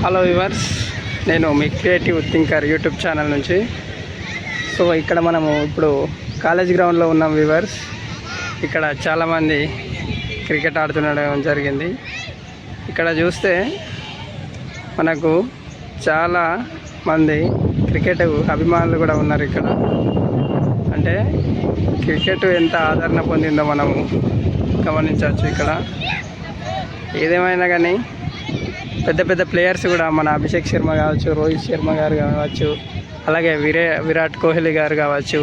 Hello viewers, నేను మీ creative thinker YouTube channel నుంచి. So ఇక్కడ మనము ఇప్పుడు కాలేజ్ గ్రౌండ్లో ఉన్నాం వ్యూవర్స్. ఇక్కడ చాలామంది క్రికెట్ ఆడుతుండడం జరిగింది. ఇక్కడ చూస్తే మనకు చాలా మంది క్రికెట్ అభిమానులు కూడా ఉన్నారు. ఇక్కడ అంటే క్రికెట్ ఎంత ఆదరణ పొందిందో మనము గమనించవచ్చు. ఇక్కడ ఏదేమైనా కానీ పెద్ద పెద్ద ప్లేయర్స్ కూడా మన అభిషేక్ శర్మ కావచ్చు, రోహిత్ శర్మ గారు కావచ్చు, అలాగే విరాట్ కోహ్లీ గారు కావచ్చు.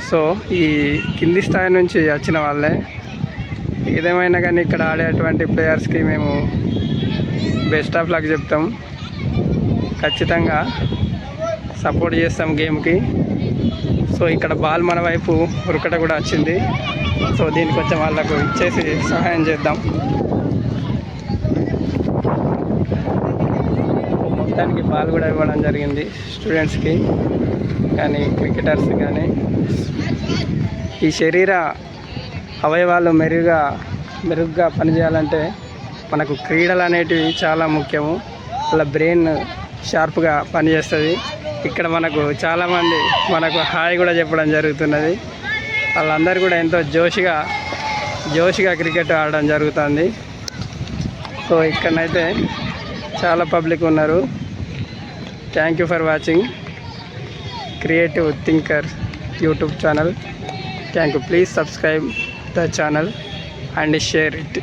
సో ఈ కింది స్థాయి నుంచి వచ్చిన వాళ్ళే. ఏదేమైనా కానీ ఇక్కడ ఆడేటువంటి ప్లేయర్స్కి మేము బెస్ట్ ఆఫ్ లక్ చెప్తాం. ఖచ్చితంగా సపోర్ట్ చేస్తాం గేమ్కి. సో ఇక్కడ బాల్ మన వైపు ఉరకట కూడా వచ్చింది. సో దీనికి కొంచెం వాళ్ళకు ఇచ్చేసి సహాయం చేద్దాం. మొత్తానికి బాల్ కూడా ఇవ్వడం జరిగింది స్టూడెంట్స్కి కానీ క్రికెటర్స్ కానీ. ఈ శరీర అవయవాలు మెరుగ్గా పనిచేయాలంటే మనకు క్రీడలు అనేటివి చాలా ముఖ్యము. అలా బ్రెయిన్ షార్ప్గా పనిచేస్తుంది. ఇక్కడ మనకు చాలామంది మనకు హాయ్ కూడా చెప్పడం జరుగుతున్నది. వాళ్ళందరూ కూడా ఎంతో జోష్గా క్రికెట్ ఆడడం జరుగుతుంది. సో ఇక్కడనైతే చాలా పబ్లిక్ ఉన్నారు. Thank you for watching creative thinker YouTube channel. Thank you. Please subscribe the channel and share it.